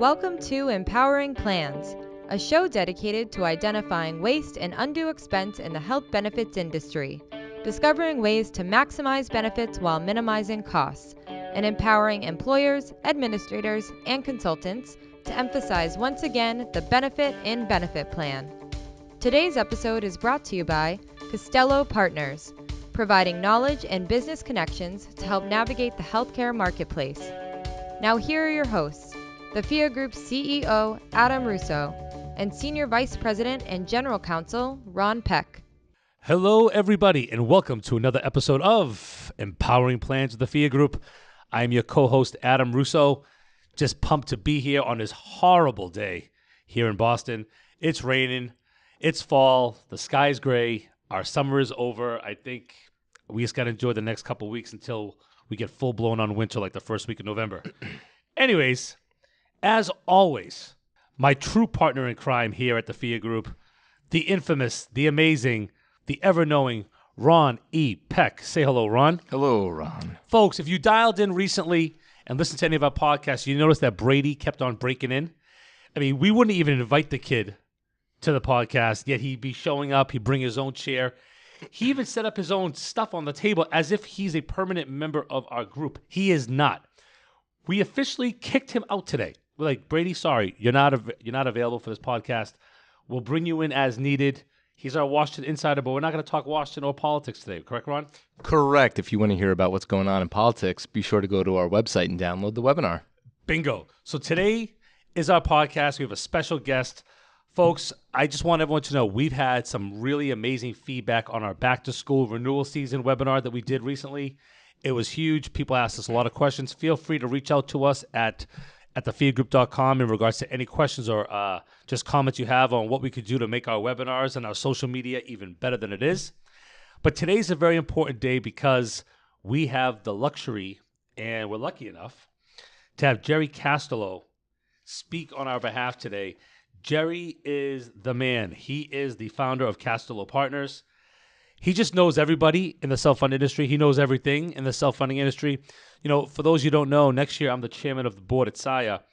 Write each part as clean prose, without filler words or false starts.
Welcome to Empowering Plans, a show dedicated to identifying waste and undue expense in the health benefits industry, discovering ways to maximize benefits while minimizing costs, and empowering employers, administrators, and consultants to emphasize once again the benefit in benefit plan. Today's episode is brought to you by Castelloe Partners, providing knowledge and business connections to help navigate the healthcare marketplace. Now here are your hosts, the FIA Group's CEO, Adam Russo, and Senior Vice President and General Counsel, Ron Peck. Hello, everybody, and welcome to another episode of Empowering Plans with the FIA Group. I'm your co-host, Adam Russo. Just pumped to be here on this horrible day here in Boston. It's raining. It's fall. The sky's gray. Our summer is over. I think we just got to enjoy the next couple of weeks until we get full-blown on winter like the first week of November. Anyways, as always, my true partner in crime here at the FIA Group, the infamous, the amazing, the ever-knowing Ron E. Peck. Say hello, Ron. Hello, Ron. Folks, if you dialed in recently and listened to any of our podcasts, you noticed that Brady kept on breaking in. I mean, we wouldn't even invite the kid to the podcast, yet he'd be showing up. He'd bring his own chair. He even set up his own stuff on the table as if he's a permanent member of our group. He is not. We officially kicked him out today. We're like, Brady, sorry, you're not available for this podcast. We'll bring you in as needed. He's our Washington insider, but we're not going to talk Washington or politics today. Correct, Ron? Correct. If you want to hear about what's going on in politics, be sure to go to our website and download the webinar. Bingo. So today is our podcast. We have a special guest. Folks, I just want everyone to know we've had some really amazing feedback on our back-to-school renewal season webinar that we did recently. It was huge. People asked us a lot of questions. Feel free to reach out to us at thefiagroup.com in regards to any questions or just comments you have on what we could do to make our webinars and our social media even better than it is. But today's a very important day because we have the luxury, and we're lucky enough, to have Jerry Castelloe speak on our behalf today. Jerry is the man. He is the founder of Castelloe Partners. He just knows everybody in the self-funded industry. He knows everything in the self-funding industry. You know, for those you don't know, next year I'm the chairman of the board at SIA.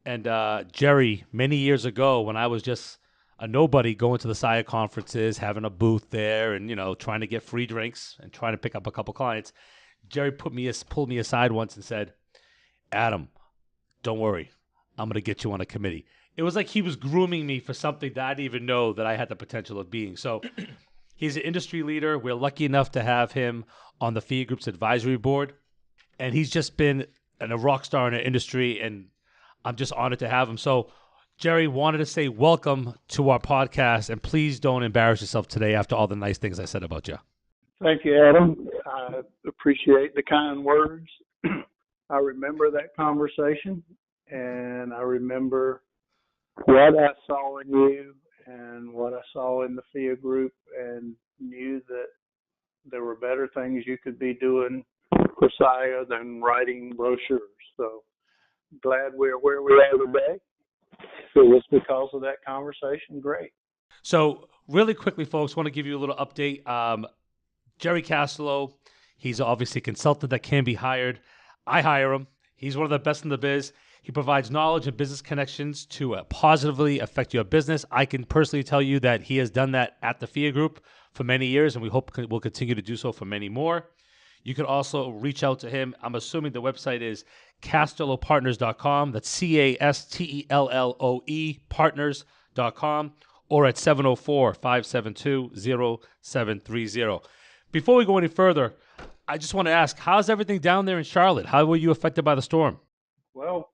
And Jerry, many years ago, when I was just a nobody going to the SIA conferences, having a booth there and, you know, trying to get free drinks and trying to pick up a couple clients, Jerry pulled me aside once and said, Adam, don't worry. I'm going to get you on a committee. It was like he was grooming me for something that I didn't even know that I had the potential of being. So he's an industry leader. We're lucky enough to have him on the FIA Group's advisory board. And he's just been a rock star in our industry, and I'm just honored to have him. So, Jerry, wanted to say welcome to our podcast, and please don't embarrass yourself today after all the nice things I said about you. Thank you, Adam. I appreciate the kind words. I remember that conversation, and I remember what I saw in you and what I saw in the FIA Group, and knew that there were better things you could be doing for SIA than writing brochures. So glad we're where we are today. If it was because of that conversation, great. So really quickly, folks, want to give you a little update. Jerry Castelloe, he's obviously a consultant that can be hired. I hire him. He's one of the best in the biz. He provides knowledge and business connections to positively affect your business. I can personally tell you that he has done that at the FIA Group for many years, and we hope will continue to do so for many more. You can also reach out to him. I'm assuming the website is castelloepartners.com. That's CASTELLOE partners.com, or at 704-572-0730. Before we go any further, I just want to ask, how's everything down there in Charlotte? How were you affected by the storm? Well,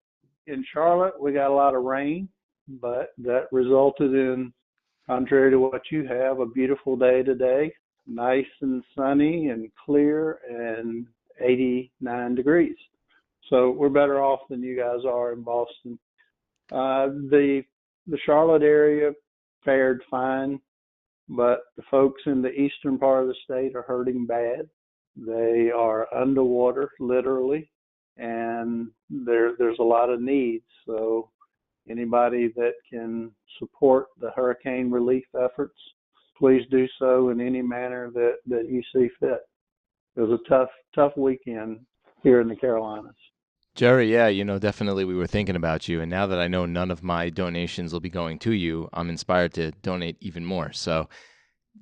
in Charlotte, we got a lot of rain, but that resulted in, contrary to what you have, a beautiful day today. Nice and sunny and clear and 89 degrees. So we're better off than you guys are in Boston. The Charlotte area fared fine, but the folks in the eastern part of the state are hurting bad. They are underwater, literally, and there's a lot of needs. So anybody that can support the hurricane relief efforts, please do so in any manner that you see fit. It was a tough weekend here in the Carolinas. Jerry, yeah, definitely we were thinking about you. And now that I know none of my donations will be going to you, I'm inspired to donate even more. So,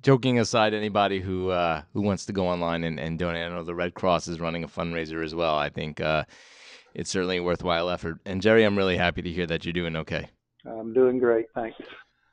joking aside, anybody who wants to go online and donate, I know the Red Cross is running a fundraiser as well. I think it's certainly a worthwhile effort. And Jerry, I'm really happy to hear that you're doing okay. I'm doing great, thanks.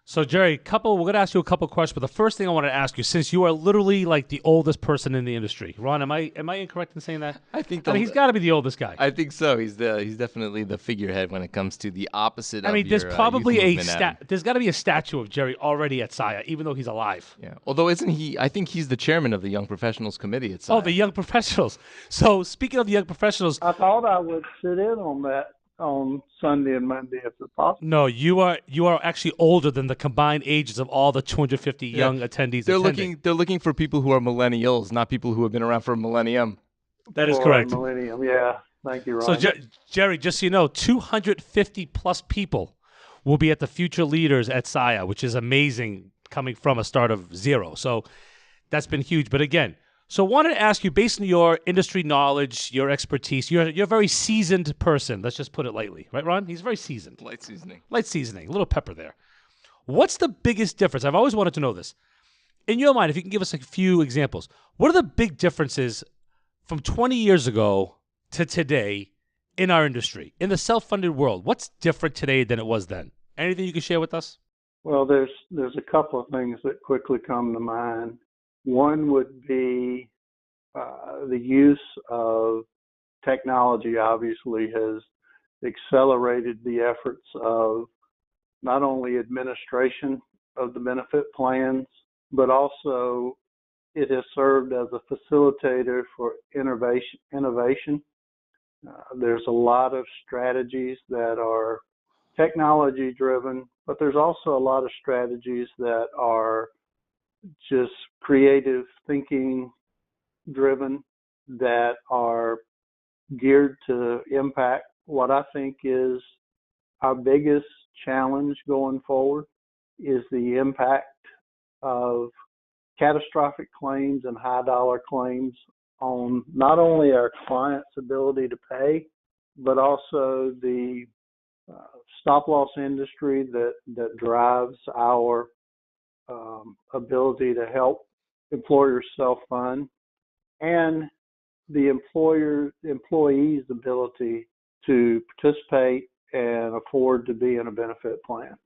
So, Jerry, we're going to ask you a couple questions, but the first thing I want to ask you, since you are literally like the oldest person in the industry, Ron, am I incorrect in saying that? I think he's got to be the oldest guy. I think so. He's definitely the figurehead when it comes to the opposite. There's probably youth there's got to be a statue of Jerry already at SIA, even though he's alive. Yeah. Although isn't he? I think he's the chairman of the Young Professionals Committee at SIA. Oh, the Young Professionals. So, speaking of the Young Professionals, I thought I would sit in on that on Sunday and Monday if it's possible. No, you are actually older than the combined ages of all the 250 young attendees. They're looking for people who are millennials, not people who have been around for a millennium. That is correct. Millennium, yeah. Thank you, Ron. So, Jerry, just so you know, 250 plus people will be at the Future Leaders at SIA, which is amazing, coming from a start of zero. So that's been huge. But again, so I wanted to ask you, based on your industry knowledge, your expertise, you're a very seasoned person. Let's just put it lightly. Right, Ron? He's very seasoned. Light seasoning. A little pepper there. What's the biggest difference? I've always wanted to know this. In your mind, if you can give us a few examples, what are the big differences from 20 years ago to today in our industry, in the self-funded world? What's different today than it was then? Anything you can share with us? Well, there's a couple of things that quickly come to mind. One would be the use of technology obviously has accelerated the efforts of not only administration of the benefit plans, but also it has served as a facilitator for innovation. There's a lot of strategies that are technology driven, but there's also a lot of strategies that are just creative thinking driven that are geared to impact what I think is our biggest challenge going forward is the impact of catastrophic claims and high dollar claims on not only our clients' ability to pay, but also the stop loss industry that drives our ability to help employers self-fund, and the employees' ability to participate and afford to be in a benefit plan.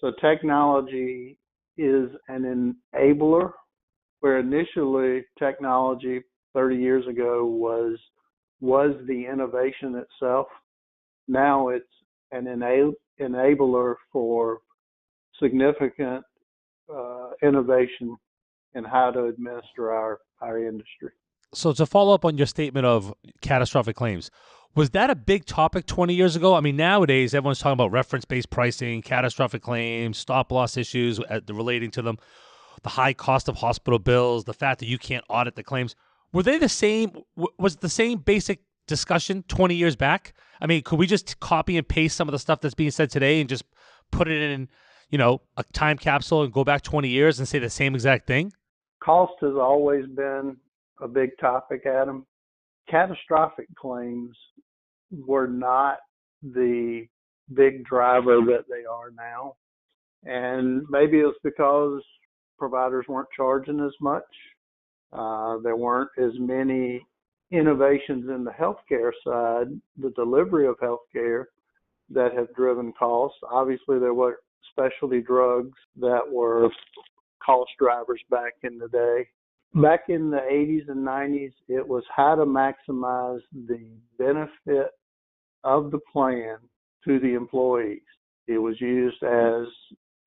So technology is an enabler, where initially technology 30 years ago was the innovation itself. Now it's an enabler for significant innovation in how to administer our industry. So to follow up on your statement of catastrophic claims, was that a big topic 20 years ago? Nowadays, everyone's talking about reference-based pricing, catastrophic claims, stop-loss issues relating to them, the high cost of hospital bills, the fact that you can't audit the claims. Were they the same? Was it the same basic discussion 20 years back? Could we just copy and paste some of the stuff that's being said today and just put it in, a time capsule and go back 20 years and say the same exact thing? Cost has always been a big topic, Adam. Catastrophic claims were not the big driver that they are now. And maybe it's because providers weren't charging as much. There weren't as many innovations in the healthcare side, the delivery of healthcare, that have driven costs. Obviously, there were specialty drugs that were cost drivers back in the day. Back in the 80s and 90s, it was how to maximize the benefit of the plan to the employees. It was used as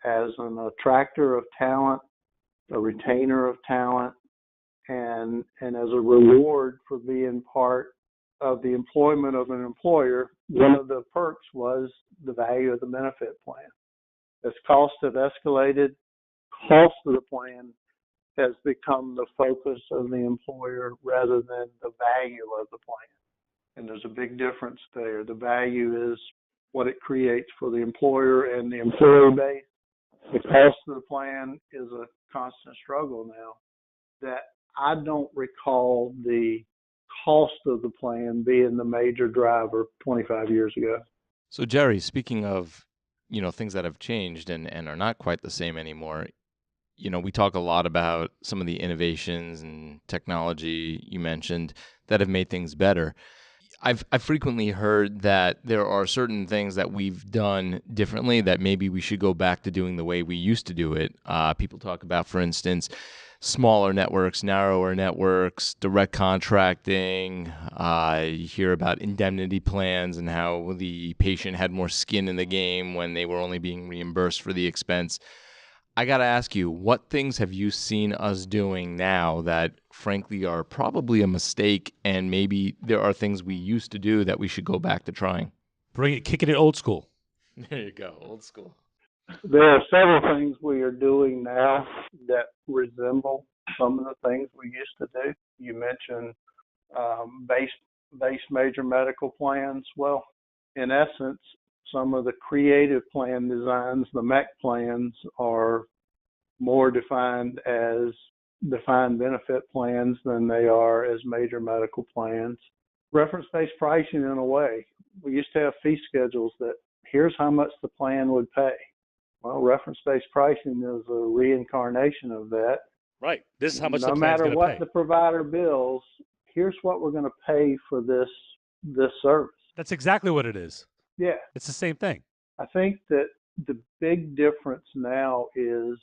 an attractor of talent, a retainer of talent, and as a reward for being part of the employment of an employer. One of the perks was the value of the benefit plan. As costs have escalated, cost of the plan has become the focus of the employer rather than the value of the plan. And there's a big difference there. The value is what it creates for the employer and the employee base. The cost of the plan is a constant struggle now that I don't recall the cost of the plan being the major driver 25 years ago. So, Jerry, speaking of, things that have changed and are not quite the same anymore, we talk a lot about some of the innovations and technology you mentioned that have made things better. I've frequently heard that there are certain things that we've done differently that maybe we should go back to doing the way we used to do it. People talk about, for instance, smaller networks, narrower networks, direct contracting. You hear about indemnity plans and how the patient had more skin in the game when they were only being reimbursed for the expense. I got to ask you, what things have you seen us doing now that frankly are probably a mistake, and maybe there are things we used to do that we should go back to trying? Kicking it old school. There you go, old school. There are several things we are doing now that resemble some of the things we used to do. You mentioned base major medical plans. Well, in essence, some of the creative plan designs, the MEC plans, are more defined as defined benefit plans than they are as major medical plans. Reference-based pricing, in a way. We used to have fee schedules that here's how much the plan would pay. Well, reference-based pricing is a reincarnation of that. Right. This is how much no the plan's going matter to what pay. the provider bills, here's what we're going to pay for this service. That's exactly what it is. Yeah. It's the same thing. I think that the big difference now is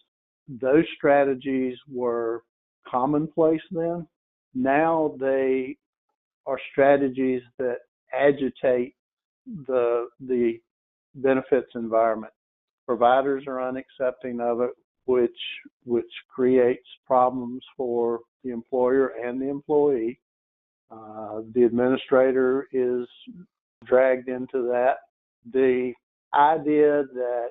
those strategies were commonplace then. Now they are strategies that agitate the benefits environment. Providers are unaccepting of it, which creates problems for the employer and the employee. The administrator is dragged into that. The idea that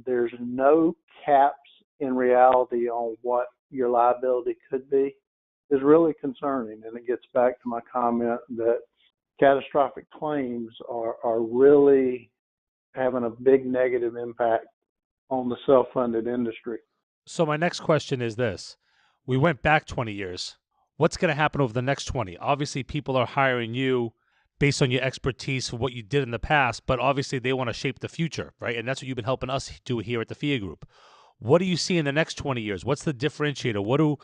there's no caps in reality on what your liability could be is really concerning, and it gets back to my comment that catastrophic claims are really having a big negative impact on the self-funded industry. So my next question is this. We went back 20 years. What's going to happen over the next 20? Obviously, people are hiring you based on your expertise for what you did in the past, but obviously they want to shape the future, right? And that's what you've been helping us do here at the FIA Group. What do you see in the next 20 years? What's the differentiator? What do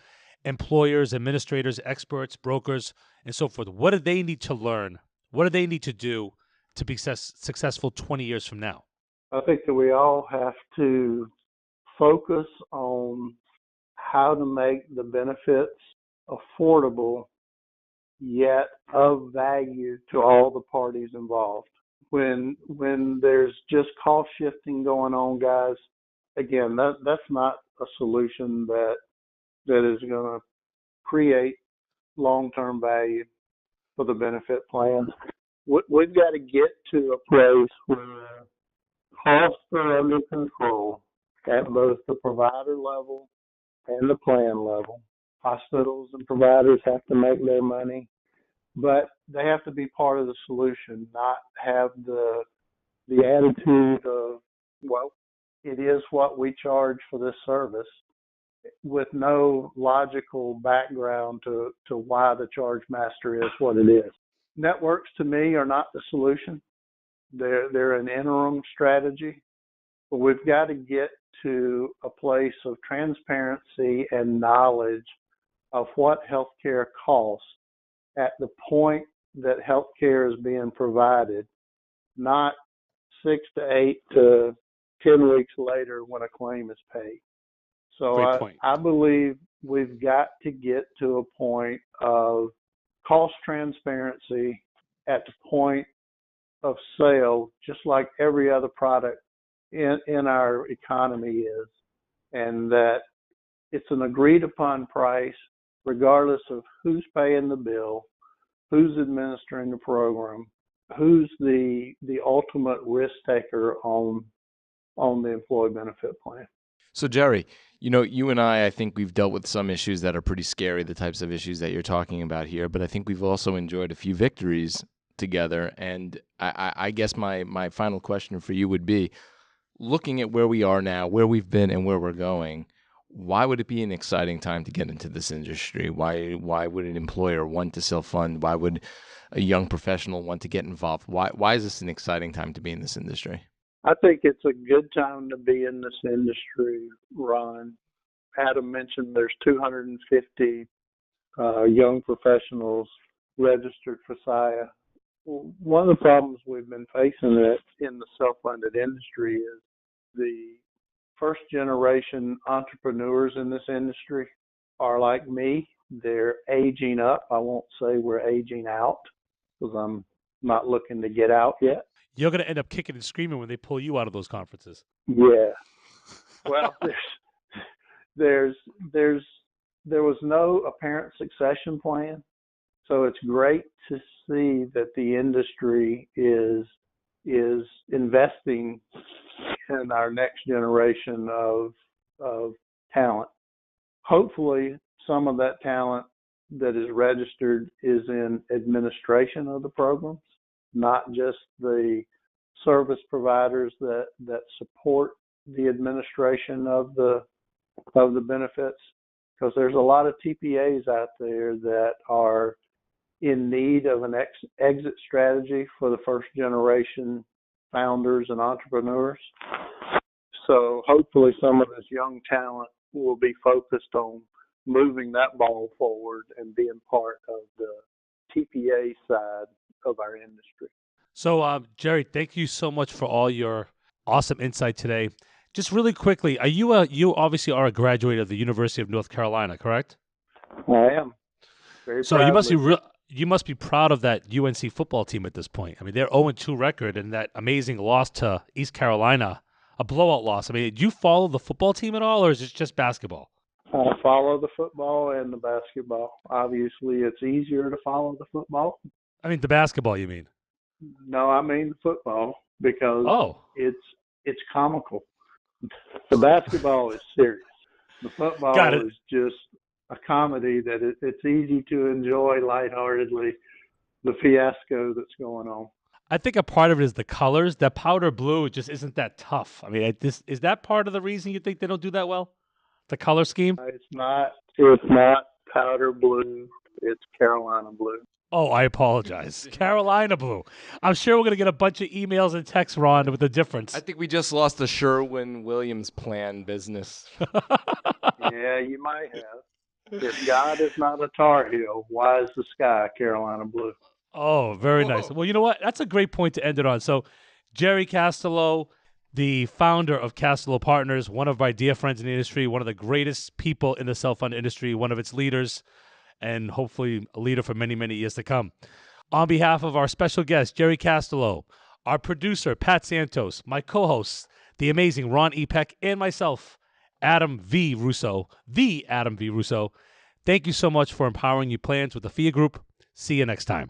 employers, administrators, experts, brokers, and so forth, what do they need to learn? What do they need to do to be successful 20 years from now? I think that we all have to focus on how to make the benefits affordable yet of value to all the parties involved. When there's just cost shifting going on, guys, again, that's not a solution that is going to create long-term value for the benefit plans. We've got to get to a place where costs are under control at both the provider level and the plan level. Hospitals and providers have to make their money, but they have to be part of the solution, not have the attitude of, well, it is what we charge for this service, with no logical background to why the charge master is what it is. Networks, to me, are not the solution. They're an interim strategy, but we've got to get to a place of transparency and knowledge of what healthcare costs at the point that healthcare is being provided, not 6 to 8 to 10 weeks later when a claim is paid. So I believe we've got to get to a point of cost transparency at the point of sale, just like every other product in our economy is, and that it's an agreed upon price regardless of who's paying the bill, who's administering the program, who's the ultimate risk taker on the employee benefit plan. So, Jerry, you and I think we've dealt with some issues that are pretty scary, the types of issues that you're talking about here, but I think we've also enjoyed a few victories together. And I guess my final question for you would be, looking at where we are now, where we've been, and where we're going, Why would it be an exciting time to get into this industry? Why would an employer want to self-fund? Why would a young professional want to get involved? Why is this an exciting time to be in this industry? I think it's a good time to be in this industry, Ron. Adam mentioned there's 250 young professionals registered for SIA. One of the problems we've been facing in the self-funded industry is the first generation entrepreneurs in this industry are like me. They're aging up. I won't say we're aging out because I'm not looking to get out yet. You're going to end up kicking and screaming when they pull you out of those conferences. Yeah. Well, there was no apparent succession plan. So it's great to see that the industry is investing in our next generation of talent. Hopefully, some of that talent that is registered is in administration of the programs, not just the service providers that support the administration of the benefits, because there's a lot of TPAs out there that are in need of an exit strategy for the first generation founders and entrepreneurs. So hopefully some of this young talent will be focused on moving that ball forward and being part of the TPA side of our industry. So, Jerry, thank you so much for all your awesome insight today. Just really quickly, you obviously are a graduate of the University of North Carolina, correct? I am. Very so proudly. you must be proud of that UNC football team at this point. I mean, they're 0-2 record and that amazing loss to East Carolina, a blowout loss. I mean, do you follow the football team at all, or is it just basketball? I follow the football and the basketball. Obviously, it's easier to follow the football. I mean, the basketball, you mean? No, I mean football, because it's comical. The basketball is serious. The football is just a comedy that it's easy to enjoy lightheartedly, the fiasco that's going on. I think a part of it is the colors. That powder blue just isn't that tough. I mean, is that part of the reason you think they don't do that well? The color scheme? It's not powder blue. It's Carolina blue. Oh, I apologize. Carolina blue. I'm sure we're going to get a bunch of emails and texts, Ron, with the difference. I think we just lost the Sherwin-Williams plan business. Yeah, you might have. If God is not a Tar Heel, why is the sky Carolina blue? Oh, very nice. Well, you know what? That's a great point to end it on. So, Jerry Castelloe, the founder of Castelloe Partners, one of my dear friends in the industry, one of the greatest people in the self-fund industry, one of its leaders, and hopefully a leader for many, many years to come. On behalf of our special guest, Jerry Castelloe, our producer, Pat Santos, my co-hosts, the amazing Ron Epek, and myself, Adam V. Russo, the Adam V. Russo, thank you so much for empowering your plans with the FIA Group. See you next time.